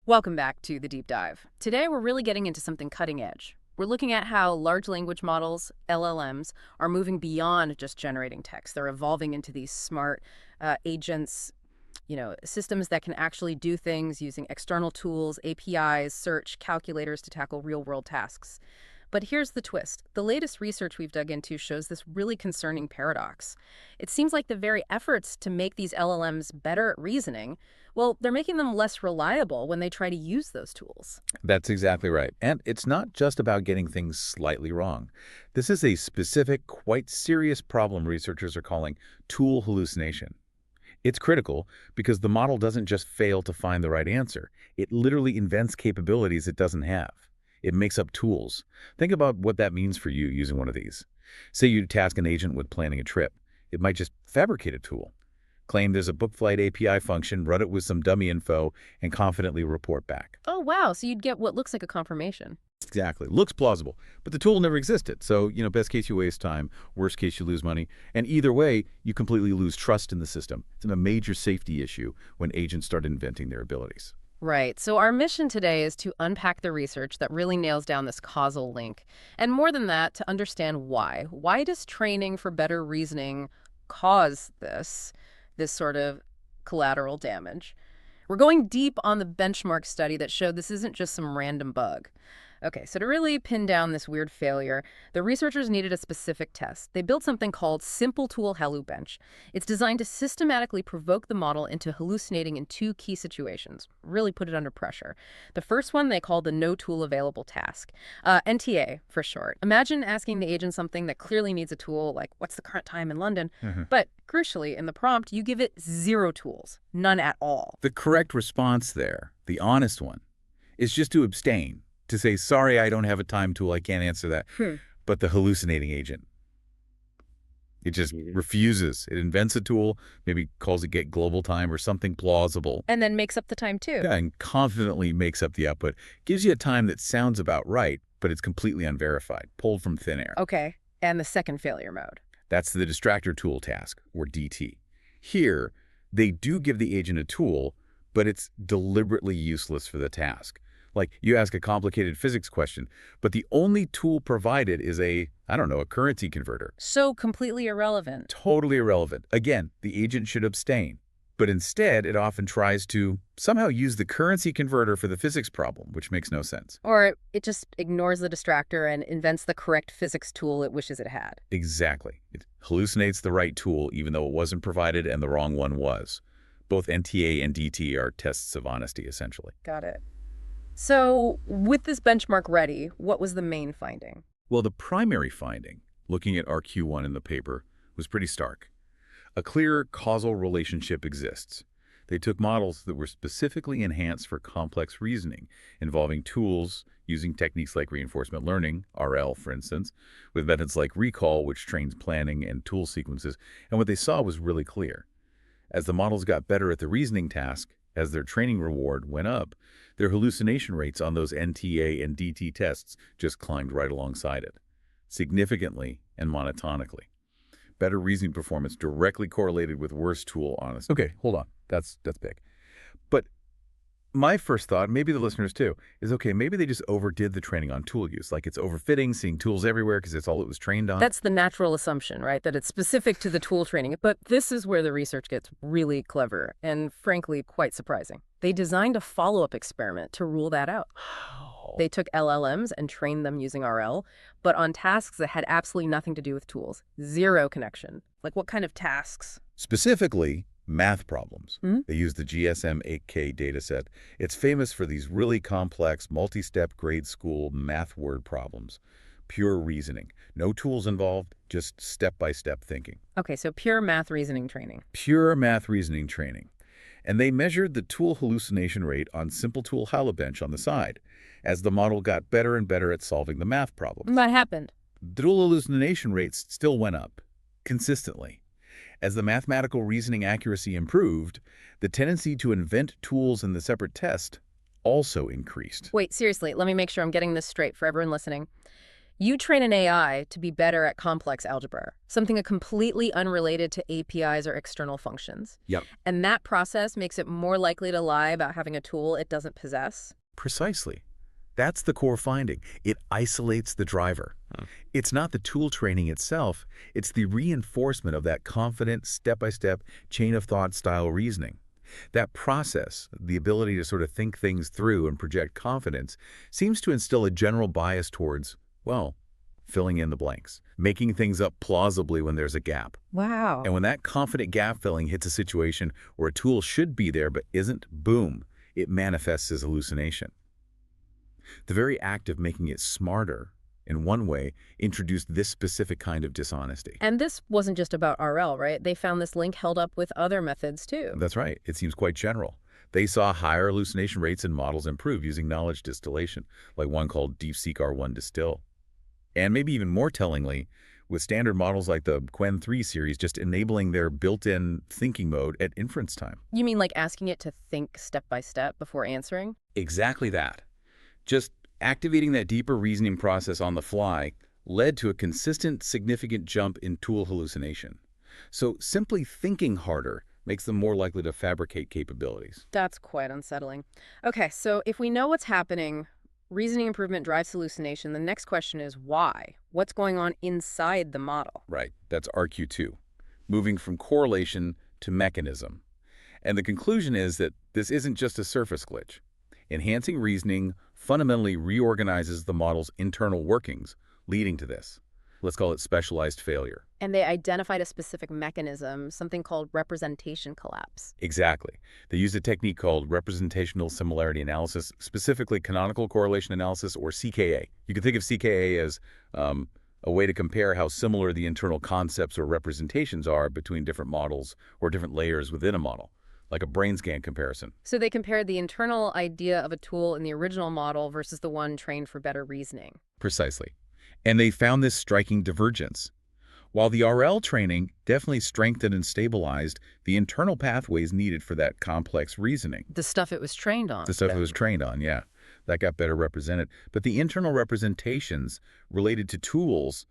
Welcome back to the deep dive. Today, we're really getting into something cutting edge. We're looking at how large language models, LLMs, are moving beyond just generating text. They're evolving into these smart agents, systems that can actually do things using external tools, APIs, search, calculators to tackle real world tasks. But here's the twist. The latest research we've dug into shows this really concerning paradox. It seems like the very efforts to make these LLMs better at reasoning, well, they're making them less reliable when they try to use those tools. That's exactly right. And it's not just about getting things slightly wrong. This is a specific, quite serious problem researchers are calling tool hallucination. It's critical because the model doesn't just fail to find the right answer. It literally invents capabilities it doesn't have. It makes up tools. Think about what that means for you using one of these. Say you task an agent with planning a trip. It might just fabricate a tool, claim there's a book flight API function, run it with some dummy info, and confidently report back. Oh, wow. So you'd get what looks like a confirmation. Exactly. Looks plausible, but the tool never existed. So, best case you waste time, worst case you lose money, and either way, you completely lose trust in the system. It's a major safety issue when agents start inventing their abilities. Right. So our mission today is to unpack the research that really nails down this causal link. And more than that, to understand why. Why does training for better reasoning cause this sort of collateral damage? We're going deep on the benchmark study that showed this isn't just some random bug. Okay, so to really pin down this weird failure, the researchers needed a specific test. They built something called Simple Tool HalluBench. It's designed to systematically provoke the model into hallucinating in two key situations, really put it under pressure. The first one they call the No Tool Available task, NTA for short. Imagine asking the agent something that clearly needs a tool, like what's the current time in London? But crucially, in the prompt, you give it zero tools, none at all. The correct response there, the honest one, is just to abstain, to say, sorry, I don't have a time tool, I can't answer that. But the hallucinating agent, it just refuses. It invents a tool, maybe calls it Get Global Time or something plausible. And then makes up the time too. Yeah, and confidently makes up the output. Gives you a time that sounds about right, but it's completely unverified, pulled from thin air. Okay, and the second failure mode. That's the distractor tool task, or DT. Here, they do give the agent a tool, but it's deliberately useless for the task. Like you ask a complicated physics question, but the only tool provided is a currency converter. So completely irrelevant. Totally irrelevant. Again, the agent should abstain. But instead, it often tries to somehow use the currency converter for the physics problem, which makes no sense. Or it just ignores the distractor and invents the correct physics tool it wishes it had. Exactly. It hallucinates the right tool even though it wasn't provided and the wrong one was. Both NTA and DT are tests of honesty, essentially. Got it. So with this benchmark ready, what was the main finding? Well, the primary finding, looking at RQ1 in the paper, was pretty stark. A clear causal relationship exists. They took models that were specifically enhanced for complex reasoning, involving tools using techniques like reinforcement learning, RL for instance, with methods like recall, which trains planning and tool sequences, and what they saw was really clear. As the models got better at the reasoning task, as their training reward went up, their hallucination rates on those NTA and DT tests just climbed right alongside it, significantly and monotonically. Better reasoning performance directly correlated with worse tool honesty. Okay, hold on. That's big. But my first thought, maybe the listeners too, is okay, maybe they just overdid the training on tool use. Like it's overfitting, seeing tools everywhere because it's all it was trained on. That's the natural assumption, right? That it's specific to the tool training. But this is where the research gets really clever and frankly quite surprising. They designed a follow-up experiment to rule that out. They took LLMs and trained them using RL, but on tasks that had absolutely nothing to do with tools. Zero connection. Like what kind of tasks? Specifically, math problems. They use the GSM-8K dataset. It's famous for these really complex, multi-step grade school math word problems. Pure reasoning. No tools involved, just step-by-step thinking. Okay, so pure math reasoning training. Pure math reasoning training. And they measured the tool hallucination rate on Simple Tool HalluBench on the side, as the model got better and better at solving the math problems. What happened? The tool hallucination rates still went up, consistently. As the mathematical reasoning accuracy improved, the tendency to invent tools in the separate test also increased. Wait, seriously, let me make sure I'm getting this straight for everyone listening. You train an AI to be better at complex algebra, something completely unrelated to APIs or external functions. Yep. And that process makes it more likely to lie about having a tool it doesn't possess. Precisely. That's the core finding. It isolates the driver. It's not the tool training itself, it's the reinforcement of that confident, step-by-step, chain-of-thought style reasoning. That process, the ability to sort of think things through and project confidence, seems to instill a general bias towards, well, filling in the blanks, making things up plausibly when there's a gap. Wow. And when that confident gap filling hits a situation where a tool should be there but isn't, boom, it manifests as hallucination. The very act of making it smarter, in one way, introduced this specific kind of dishonesty. And this wasn't just about RL, right? They found this link held up with other methods too. That's right. It seems quite general. They saw higher hallucination rates in models improve using knowledge distillation, like one called DeepSeek R1 Distill. And maybe even more tellingly, with standard models like the Qwen 3 series just enabling their built-in thinking mode at inference time. You mean like asking it to think step by step before answering? Exactly that. Just activating that deeper reasoning process on the fly led to a consistent, significant jump in tool hallucination. So simply thinking harder makes them more likely to fabricate capabilities. That's quite unsettling. Okay, so if we know what's happening, reasoning improvement drives hallucination, the next question is why? What's going on inside the model? Right, that's RQ2, moving from correlation to mechanism. And the conclusion is that this isn't just a surface glitch. Enhancing reasoning fundamentally reorganizes the model's internal workings, leading to this. Let's call it specialized failure. And they identified a specific mechanism, something called representation collapse. Exactly. They used a technique called representational similarity analysis, specifically canonical correlation analysis, or CKA. You can think of CKA as a way to compare how similar the internal concepts or representations are between different models or different layers within a model, like a brain scan comparison. So they compared the internal idea of a tool in the original model versus the one trained for better reasoning. Precisely. And they found this striking divergence. While the RL training definitely strengthened and stabilized the internal pathways needed for that complex reasoning. The stuff it was trained on. The stuff it was trained on, yeah. That got better represented. But the internal representations related to tools,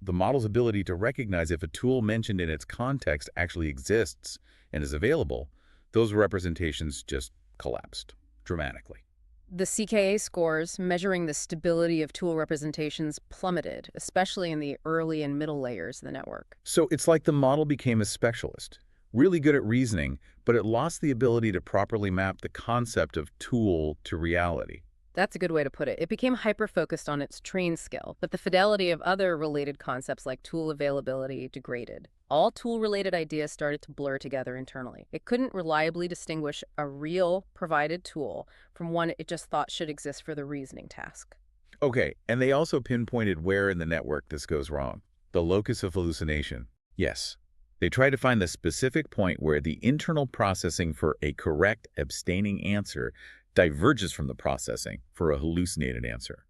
the model's ability to recognize if a tool mentioned in its context actually exists and is available, those representations just collapsed dramatically. The CKA scores measuring the stability of tool representations plummeted, especially in the early and middle layers of the network. So it's like the model became a specialist, really good at reasoning, but it lost the ability to properly map the concept of tool to reality. That's a good way to put it. It became hyper-focused on its train skill, but the fidelity of other related concepts like tool availability degraded. All tool-related ideas started to blur together internally. It couldn't reliably distinguish a real provided tool from one it just thought should exist for the reasoning task. Okay, and they also pinpointed where in the network this goes wrong. The locus of hallucination. Yes. They tried to find the specific point where the internal processing for a correct abstaining answer diverges from the processing for a hallucinated answer.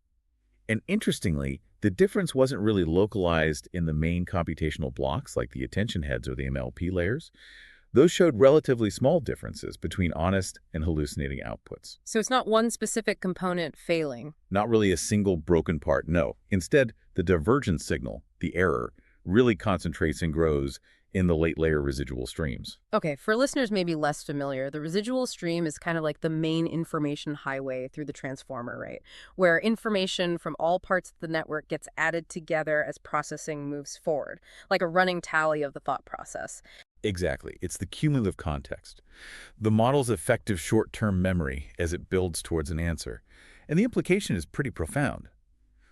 And interestingly, the difference wasn't really localized in the main computational blocks like the attention heads or the MLP layers. Those showed relatively small differences between honest and hallucinating outputs. So it's not one specific component failing. Not really a single broken part, no. Instead, the divergence signal, the error, really concentrates and grows in the late layer residual streams. Okay, for listeners maybe less familiar, the residual stream is kind of like the main information highway through the transformer, right? Where information from all parts of the network gets added together as processing moves forward, like a running tally of the thought process. Exactly. It's the cumulative context, the model's effective short-term memory as it builds towards an answer. And the implication is pretty profound.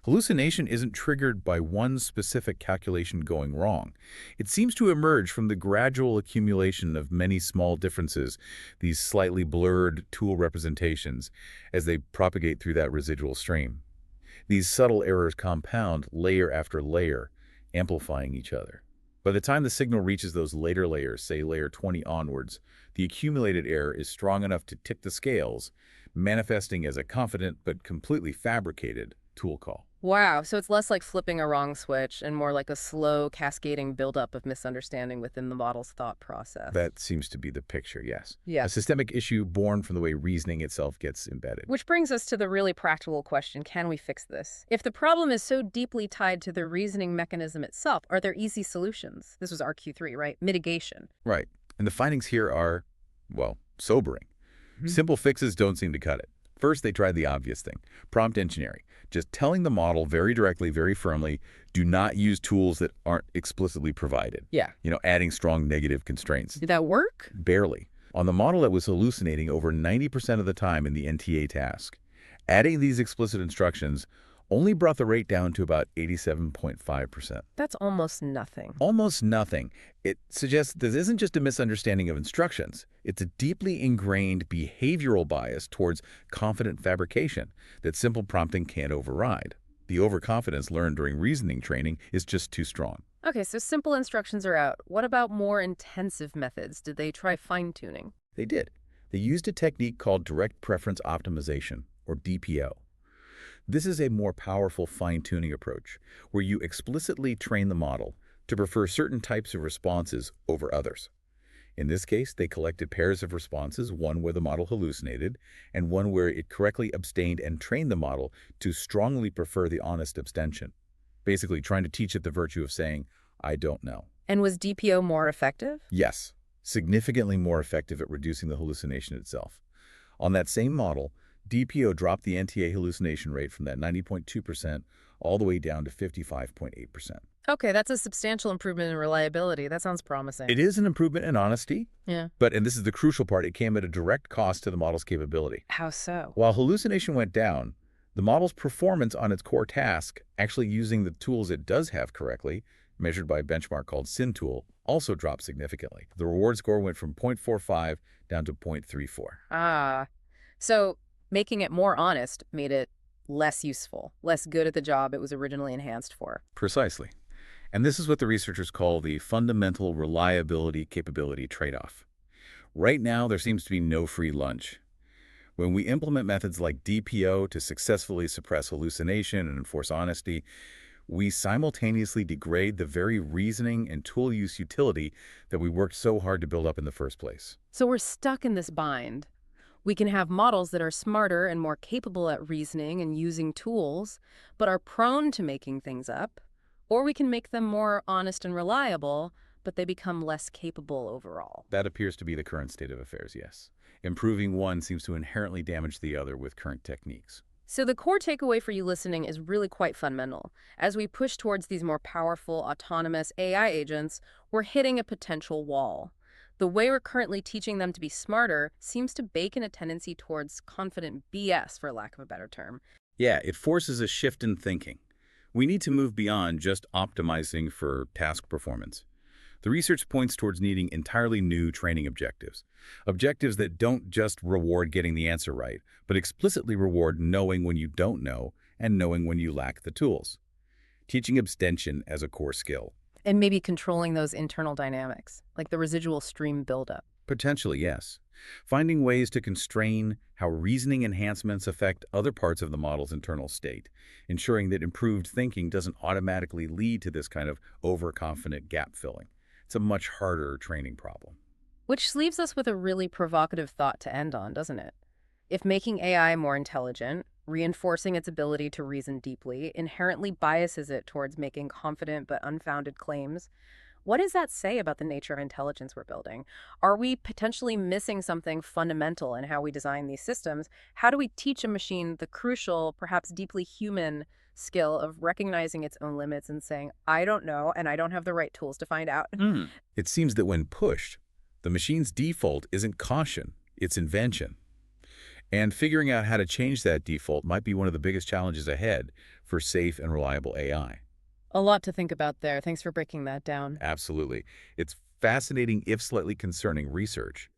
Hallucination isn't triggered by one specific calculation going wrong. It seems to emerge from the gradual accumulation of many small differences, these slightly blurred tool representations, as they propagate through that residual stream. These subtle errors compound layer after layer, amplifying each other. By the time the signal reaches those later layers, say layer 20 onwards, the accumulated error is strong enough to tip the scales, manifesting as a confident but completely fabricated tool call. Wow, so it's less like flipping a wrong switch and more like a slow, cascading buildup of misunderstanding within the model's thought process. That seems to be the picture, yes. Yeah. A systemic issue born from the way reasoning itself gets embedded. Which brings us to the really practical question, can we fix this? If the problem is so deeply tied to the reasoning mechanism itself, are there easy solutions? This was RQ3, right? Mitigation. Right. And the findings here are, well, sobering. Mhm. Simple fixes don't seem to cut it. First, they tried the obvious thing, prompt engineering. Just telling the model very directly, very firmly, do not use tools that aren't explicitly provided. Yeah. Adding strong negative constraints. Did that work? Barely. On the model that was hallucinating over 90% of the time in the NTA task, adding these explicit instructions only brought the rate down to about 87.5%. That's almost nothing. Almost nothing. It suggests this isn't just a misunderstanding of instructions. It's a deeply ingrained behavioral bias towards confident fabrication that simple prompting can't override. The overconfidence learned during reasoning training is just too strong. Okay, so simple instructions are out. What about more intensive methods? Did they try fine-tuning? They did. They used a technique called direct preference optimization, or DPO. This is a more powerful fine-tuning approach, where you explicitly train the model to prefer certain types of responses over others. In this case, they collected pairs of responses, one where the model hallucinated, and one where it correctly abstained, and trained the model to strongly prefer the honest abstention, basically trying to teach it the virtue of saying, I don't know. And was DPO more effective? Yes, significantly more effective at reducing the hallucination itself. On that same model, DPO dropped the NTA hallucination rate from that 90.2% all the way down to 55.8%. Okay, that's a substantial improvement in reliability. That sounds promising. It is an improvement in honesty, Yeah. but, and this is the crucial part, it came at a direct cost to the model's capability. How so? While hallucination went down, the model's performance on its core task, actually using the tools it does have correctly, measured by a benchmark called SynTool, also dropped significantly. The reward score went from 0.45 down to 0.34. Ah, so making it more honest made it less useful, less good at the job it was originally enhanced for. Precisely. And this is what the researchers call the fundamental reliability capability trade-off. Right now, there seems to be no free lunch. When we implement methods like DPO to successfully suppress hallucination and enforce honesty, we simultaneously degrade the very reasoning and tool use utility that we worked so hard to build up in the first place. So we're stuck in this bind. We can have models that are smarter and more capable at reasoning and using tools, but are prone to making things up. Or we can make them more honest and reliable, but they become less capable overall. That appears to be the current state of affairs, yes. Improving one seems to inherently damage the other with current techniques. So the core takeaway for you listening is really quite fundamental. As we push towards these more powerful, autonomous AI agents, we're hitting a potential wall. The way we're currently teaching them to be smarter seems to bake in a tendency towards confident BS, for lack of a better term. Yeah, it forces a shift in thinking. We need to move beyond just optimizing for task performance. The research points towards needing entirely new training objectives. Objectives that don't just reward getting the answer right, but explicitly reward knowing when you don't know and knowing when you lack the tools. Teaching abstention as a core skill. And maybe controlling those internal dynamics, like the residual stream buildup. Potentially, yes. Finding ways to constrain how reasoning enhancements affect other parts of the model's internal state, ensuring that improved thinking doesn't automatically lead to this kind of overconfident gap filling. It's a much harder training problem. Which leaves us with a really provocative thought to end on, doesn't it? If making AI more intelligent, reinforcing its ability to reason deeply, inherently biases it towards making confident but unfounded claims, what does that say about the nature of intelligence we're building? Are we potentially missing something fundamental in how we design these systems? How do we teach a machine the crucial, perhaps deeply human skill of recognizing its own limits and saying, I don't know, and I don't have the right tools to find out? It seems that when pushed, the machine's default isn't caution, it's invention. And figuring out how to change that default might be one of the biggest challenges ahead for safe and reliable AI. A lot to think about there. Thanks for breaking that down. Absolutely. It's fascinating, if slightly concerning, research.